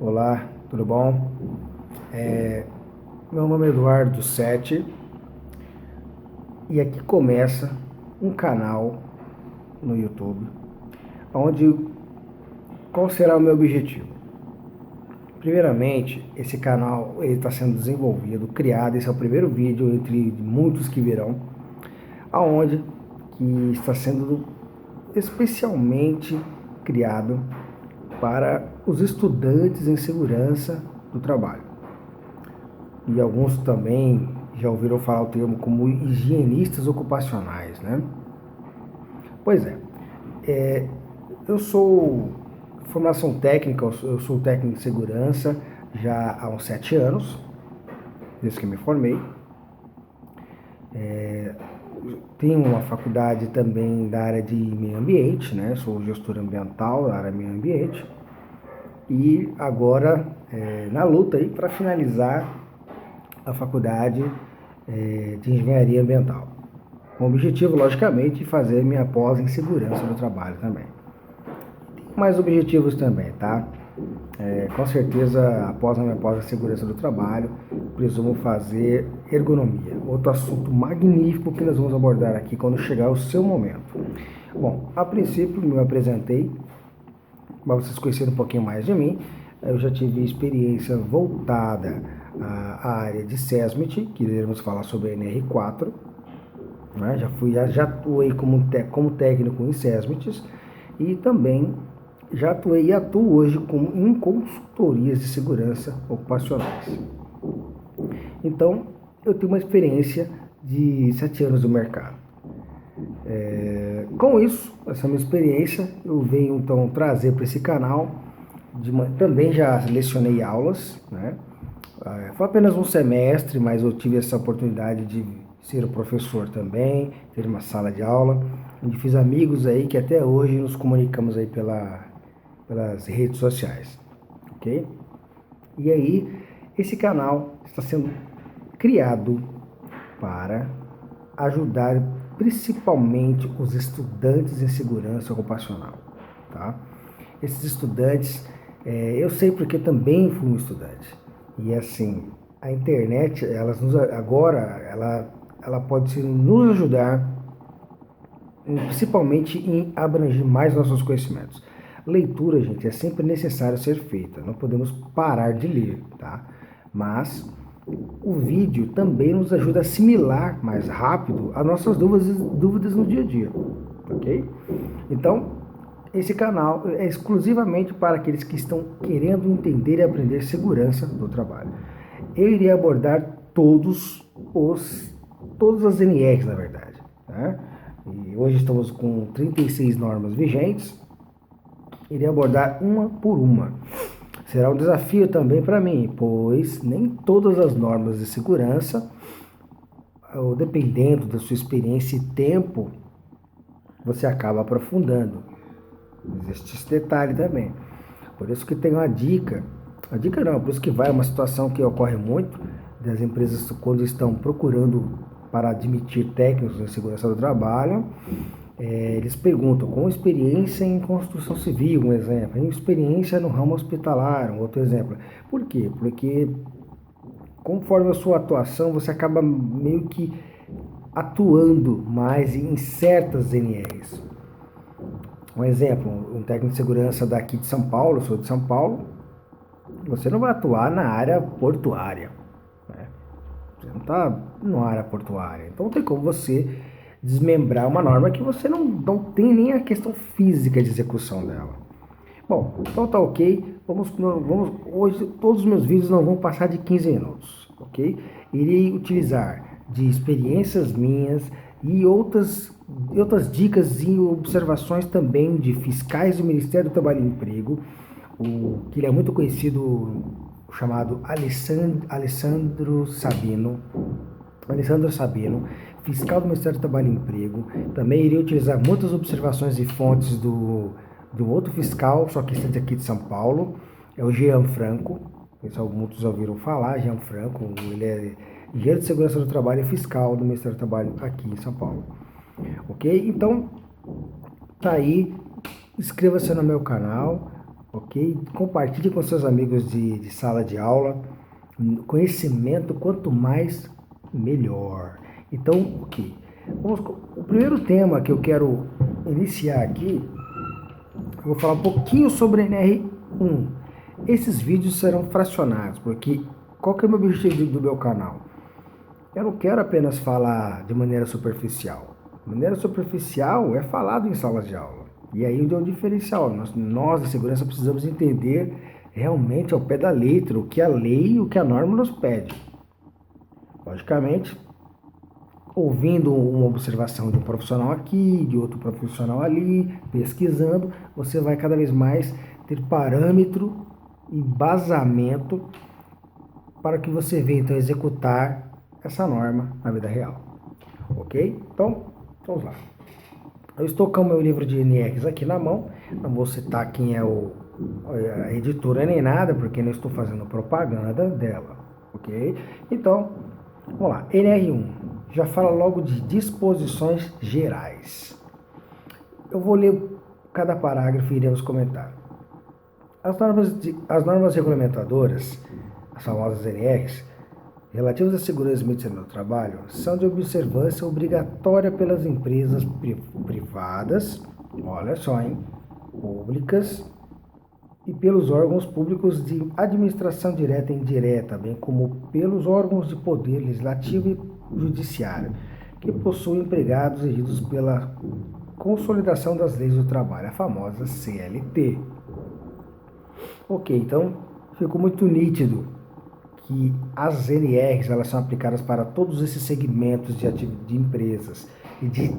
Olá, tudo bom? Meu nome é Eduardo Sete e aqui começa um canal no YouTube, onde qual será o meu objetivo? Primeiramente, esse canal está sendo desenvolvido, criado, esse é o primeiro vídeo entre muitos que virão, aonde que está sendo especialmente criado para os estudantes em segurança do trabalho. E alguns também já ouviram falar o termo como higienistas ocupacionais, né? Pois é, eu sou formação técnica, eu sou técnico de segurança já há uns 7 anos, desde que me formei. Tenho uma faculdade também da área de meio ambiente, né? Sou gestor ambiental da área de meio ambiente. E agora na luta aí para finalizar a faculdade de engenharia ambiental. Com o objetivo, logicamente, de fazer minha pós em segurança do trabalho também. Tem mais objetivos também, tá? Com certeza, após a minha pós em segurança do trabalho, presumo fazer ergonomia. Outro assunto magnífico que nós vamos abordar aqui quando chegar o seu momento. Bom, a princípio me apresentei, para vocês conhecerem um pouquinho mais de mim. Eu já tive experiência voltada à área de SESMIT, que iremos falar sobre a NR4, né? Já atuei como técnico em SESMITs e também já atuei e atuo hoje em consultorias de segurança ocupacionais. Então, eu tenho uma experiência de 7 anos no mercado. Com isso, essa minha experiência, eu venho então trazer para esse canal. Também já lecionei aulas, né? Foi apenas um semestre, mas eu tive essa oportunidade de ser o professor também, ter uma sala de aula, onde fiz amigos aí que até hoje nos comunicamos aí pelas redes sociais, ok? E aí, esse canal está sendo criado para ajudar principalmente os estudantes em segurança ocupacional, tá? Esses estudantes, eu sei porque também fui um estudante. E assim, a internet, ela pode nos ajudar, principalmente em abranger mais nossos conhecimentos. Leitura, gente, é sempre necessário ser feita, não podemos parar de ler, tá? Mas o vídeo também nos ajuda a assimilar mais rápido as nossas dúvidas no dia a dia, ok? Então, esse canal é exclusivamente para aqueles que estão querendo entender e aprender segurança do trabalho. Eu irei abordar todas as NRs, na verdade, né? E hoje estamos com 36 normas vigentes. Irei abordar uma por uma. Será um desafio também para mim, pois nem todas as normas de segurança, ou dependendo da sua experiência e tempo, você acaba aprofundando. Existe esse detalhe também. Por isso que tem uma dica. A dica não, por isso que vai uma situação que ocorre muito das empresas quando estão procurando para admitir técnicos em segurança do trabalho. Eles perguntam com experiência em construção civil, um exemplo, em experiência no ramo hospitalar, um outro exemplo. Por quê? Porque conforme a sua atuação, você acaba meio que atuando mais em certas NRs. Um exemplo, um técnico de segurança daqui de São Paulo, eu sou de São Paulo, você não vai atuar na área portuária, né? Você não está na área portuária, então não tem como você desmembrar uma norma que você não tem nem a questão física de execução dela. Bom, então tá ok, hoje todos os meus vídeos não vão passar de 15 minutos, ok? Irei utilizar de experiências minhas e outras dicas e observações também de fiscais do Ministério do Trabalho e Emprego, que ele é muito conhecido, chamado Alessandro Sabino, fiscal do Ministério do Trabalho e Emprego. Também irei utilizar muitas observações e fontes do outro fiscal, só que esse aqui de São Paulo, é o Jean Franco. Muitos já ouviram falar, Jean Franco, ele é engenheiro de segurança do trabalho e fiscal do Ministério do Trabalho aqui em São Paulo. Ok? Então, tá aí, inscreva-se no meu canal, ok? Compartilhe com seus amigos de sala de aula. Conhecimento, quanto mais, melhor. Então, ok. O primeiro tema que eu quero iniciar aqui, eu vou falar um pouquinho sobre a NR1. Esses vídeos serão fracionados, porque qual que é o meu objetivo do meu canal? Eu não quero apenas falar de maneira superficial. De maneira superficial é falado em salas de aula. E aí onde é o diferencial. Nós da segurança precisamos entender realmente ao pé da letra o que a lei e o que a norma nos pede. Logicamente, ouvindo uma observação de um profissional aqui, de outro profissional ali, pesquisando, você vai cada vez mais ter parâmetro e embasamento para que você venha então executar essa norma na vida real. Ok? Então, vamos lá. Eu estou com o meu livro de NRs aqui na mão, não vou citar quem é a editora nem nada, porque não estou fazendo propaganda dela, ok? Então, vamos lá. NR1 já fala logo de disposições gerais. Eu vou ler cada parágrafo e iremos comentar. As normas regulamentadoras, as famosas NRs, relativas à segurança e medicina do trabalho, são de observância obrigatória pelas empresas privadas, olha só, hein, públicas, e pelos órgãos públicos de administração direta e indireta, bem como pelos órgãos de poder legislativo e judiciário, que possuem empregados regidos pela consolidação das leis do trabalho, a famosa CLT. Ok, então ficou muito nítido que as NRs elas são aplicadas para todos esses segmentos de empresas e de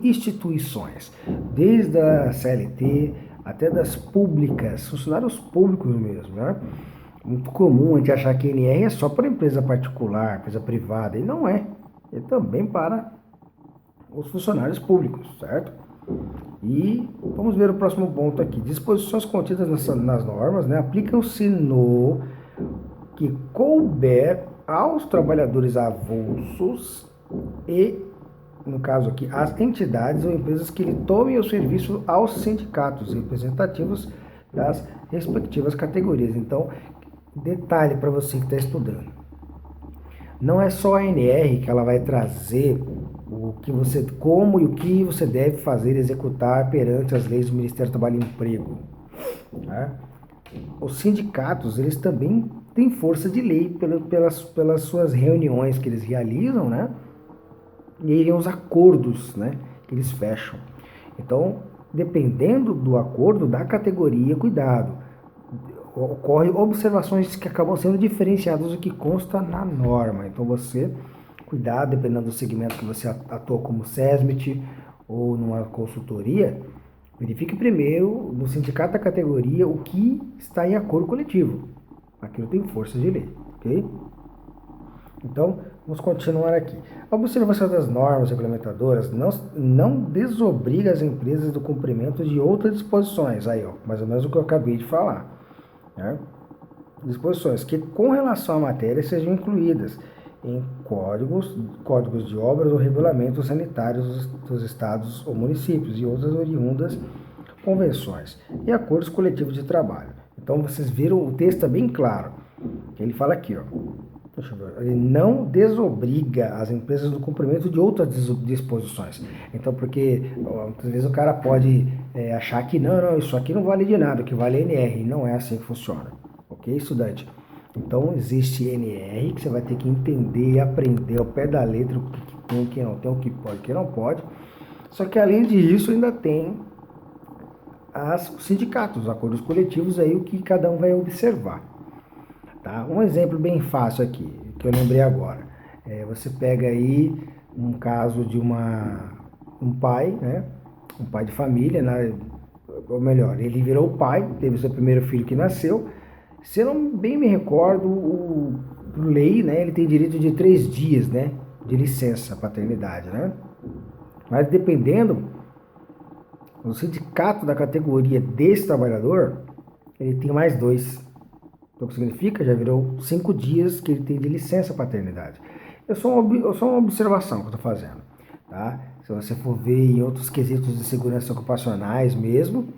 instituições, desde a CLT até das públicas, funcionários públicos mesmo, né? Muito comum a gente achar que NR é só para empresa particular, empresa privada, e não é. É também para os funcionários públicos, certo? E vamos ver o próximo ponto aqui. Disposições contidas nas normas, né, aplicam-se no que couber aos trabalhadores avulsos e, no caso aqui, às entidades ou empresas que lhe tomem o serviço aos sindicatos representativos das respectivas categorias. Então, detalhe para você que está estudando. Não é só a NR que ela vai trazer o que você, como e o que você deve fazer e executar perante as leis do Ministério do Trabalho e Emprego. Tá? Os sindicatos, eles também têm força de lei pelas suas reuniões que eles realizam, né? E os acordos, né, que eles fecham. Então, dependendo do acordo, da categoria, cuidado. Ocorrem observações que acabam sendo diferenciadas do que consta na norma. Então, você, cuidado, dependendo do segmento que você atua como SESMIT ou numa consultoria, verifique primeiro no sindicato da categoria o que está em acordo coletivo. Aquilo tem força de lei, ok? Então, vamos continuar aqui. A observação das normas regulamentadoras não desobriga as empresas do cumprimento de outras disposições. Aí, ó, mais ou menos o que eu acabei de falar. Né? Disposições que, com relação à matéria, sejam incluídas em códigos de obras ou regulamentos sanitários dos estados ou municípios e outras oriundas convenções e acordos coletivos de trabalho. Então, vocês viram, o texto é bem claro. Ele fala aqui, ó. Ele não desobriga as empresas do cumprimento de outras disposições. Então, porque muitas vezes o cara pode achar que não, isso aqui não vale de nada, o que vale é NR. E não é assim que funciona. Ok, estudante? Então, existe NR que você vai ter que entender e aprender ao pé da letra o que tem, o que não tem, o que pode, o que não pode. Só que, além disso, ainda tem os sindicatos, os acordos coletivos, aí o que cada um vai observar. Tá? Um exemplo bem fácil aqui, que eu lembrei agora. Você pega aí um caso de um pai, né? Um pai de família, né? Ou melhor, ele virou pai, teve seu primeiro filho que nasceu. Se eu não bem me recordo, por lei, né? Ele tem direito de 3 dias, né? De licença paternidade, né? Mas dependendo, o sindicato da categoria desse trabalhador, ele tem mais 2. Então, o que significa? Já virou 5 dias que ele tem de licença paternidade. É só uma observação que eu estou fazendo. Tá? Se você for ver em outros quesitos de segurança ocupacionais mesmo,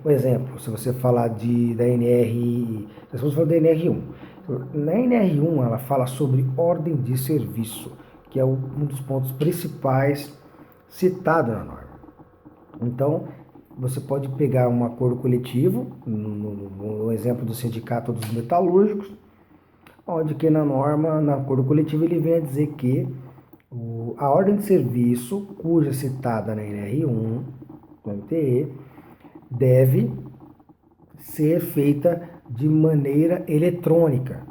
Por exemplo, se você falar da NR, se você falar da NR1, na NR1 ela fala sobre ordem de serviço, que é um dos pontos principais citado na norma. Então, você pode pegar um acordo coletivo, no exemplo do Sindicato dos Metalúrgicos, onde que na norma, no acordo coletivo, ele vem a dizer que a ordem de serviço, cuja citada na NR1, no MTE, deve ser feita de maneira eletrônica.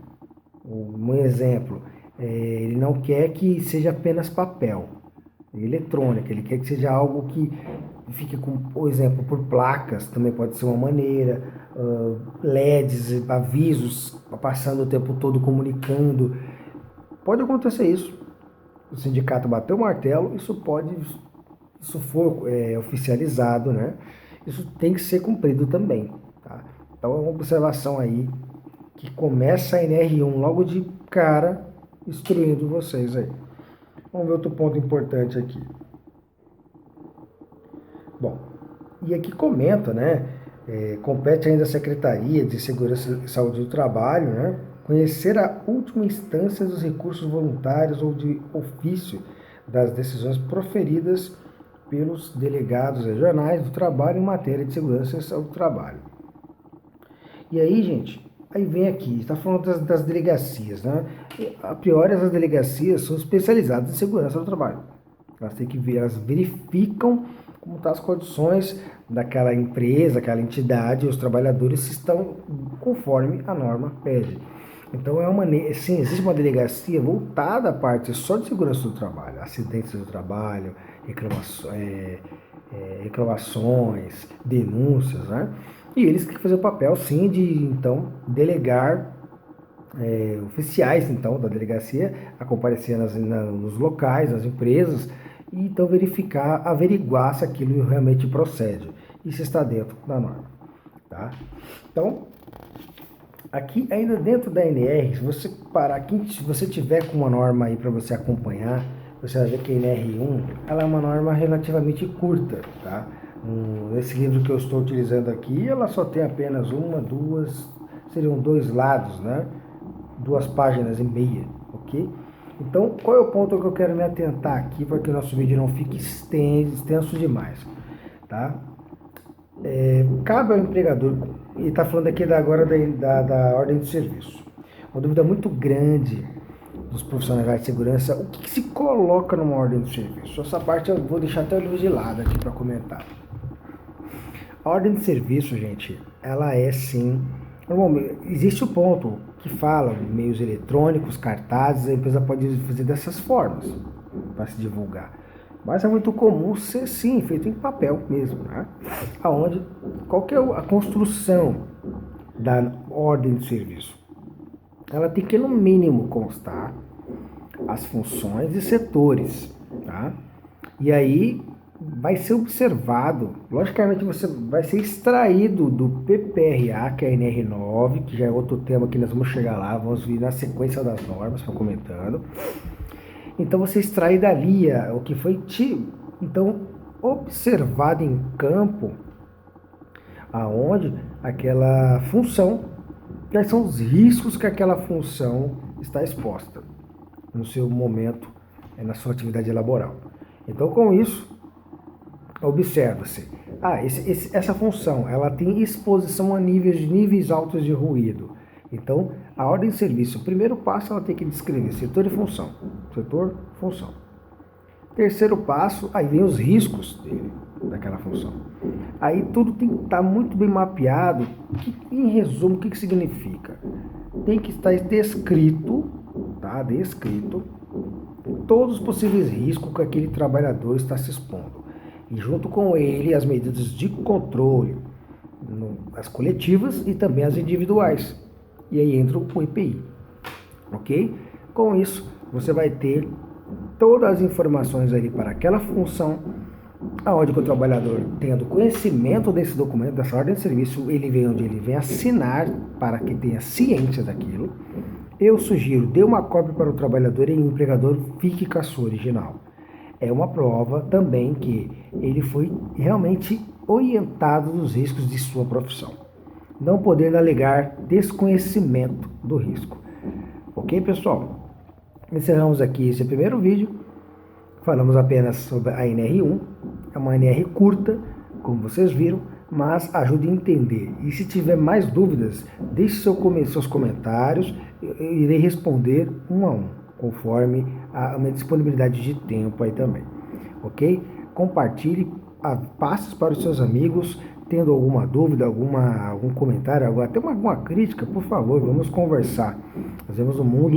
Um exemplo, ele não quer que seja apenas papel, eletrônica, ele quer que seja algo que fique com, por exemplo, por placas, também pode ser uma maneira, LEDs, avisos, passando o tempo todo comunicando. Pode acontecer isso. O sindicato bateu o martelo, isso for oficializado, né? Isso tem que ser cumprido também, tá? Então é uma observação aí que começa a NR1 logo de cara, instruindo vocês aí. Vamos ver outro ponto importante aqui. Bom, e aqui comenta, né? Compete ainda à Secretaria de Segurança e Saúde do Trabalho, né? Conhecer a última instância dos recursos voluntários ou de ofício das decisões proferidas pelos delegados regionais do trabalho em matéria de segurança e saúde do trabalho. E aí, gente, aí vem aqui, está falando das delegacias, né? A priori, as delegacias são especializadas em segurança do trabalho. Elas têm que ver, elas verificam como estão as condições daquela empresa, aquela entidade, os trabalhadores estão conforme a norma pede. Então, sim, existe uma delegacia voltada à parte só de segurança do trabalho, acidentes do trabalho, reclamações, denúncias, né? E eles têm que fazer o papel, sim, de, então, delegar oficiais, então, da delegacia a comparecer nos locais, nas empresas, e então averiguar se aquilo realmente procede e se está dentro da norma, tá? Então, aqui ainda dentro da NR, se você parar aqui, se você tiver com uma norma aí para você acompanhar, você vai ver que a NR1, ela é uma norma relativamente curta, tá? Nesse livro que eu estou utilizando aqui, ela só tem apenas seriam 2 lados, né? 2 páginas e meia, ok? Então, qual é o ponto que eu quero me atentar aqui para que o nosso vídeo não fique extenso demais, tá? Cabe ao empregador, e está falando aqui agora da ordem de serviço, uma dúvida muito grande dos profissionais de segurança, o que se coloca numa ordem de serviço? Essa parte eu vou deixar até o livro de lado aqui para comentar. A ordem de serviço, gente, ela é sim, normalmente, existe o ponto que fala, meios eletrônicos, cartazes, a empresa pode fazer dessas formas para se divulgar. Mas é muito comum ser, sim, feito em papel mesmo, né? Qual que é a construção da ordem de serviço? Ela tem que, no mínimo, constar as funções e setores, tá? E aí vai ser observado, logicamente você vai ser extraído do PPRA, que é a NR9, que já é outro tema que nós vamos chegar lá, vamos vir na sequência das normas, estou comentando. Então você extrai dali o que foi então observado em campo, aonde aquela função, quais são os riscos que aquela função está exposta no seu momento, na sua atividade laboral. Então, com isso, observa-se, essa função, ela tem exposição a níveis altos de ruído. Então, a ordem de serviço, o primeiro passo, ela tem que descrever setor e função. Setor, função. Terceiro passo, aí vem os riscos daquela função. Aí tudo tem que estar muito bem mapeado. Em resumo, o que significa? Tem que estar descrito, tá? Descrito todos os possíveis riscos que aquele trabalhador está se expondo. E junto com ele, as medidas de controle, as coletivas e também as individuais. E aí entra o EPI, ok? Com isso, você vai ter todas as informações ali para aquela função, aonde o trabalhador, tendo conhecimento desse documento, dessa ordem de serviço, ele vem onde ele vem assinar para que tenha ciência daquilo. Eu sugiro, dê uma cópia para o trabalhador e o empregador fique com a sua original. É uma prova também que ele foi realmente orientado dos riscos de sua profissão, não podendo alegar desconhecimento do risco. Ok, pessoal? Encerramos aqui esse primeiro vídeo. Falamos apenas sobre a NR1. É uma NR curta, como vocês viram, mas ajude a entender. E se tiver mais dúvidas, deixe seus comentários. Eu irei responder um a um, conforme a minha disponibilidade de tempo aí também. Ok? Compartilhe, passe para os seus amigos. Tendo alguma dúvida, algum comentário, até alguma crítica, por favor, vamos conversar. Nós vivemos um mundo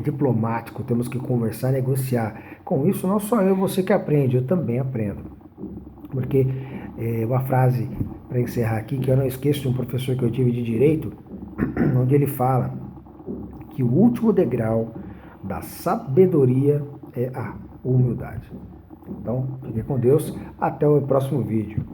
diplomático, temos que conversar, negociar. Com isso, não só eu e você que aprende, eu também aprendo. Porque uma frase para encerrar aqui, que eu não esqueço de um professor que eu tive de direito, onde ele fala que o último degrau da sabedoria é a humildade. Então, fique com Deus. Até o próximo vídeo.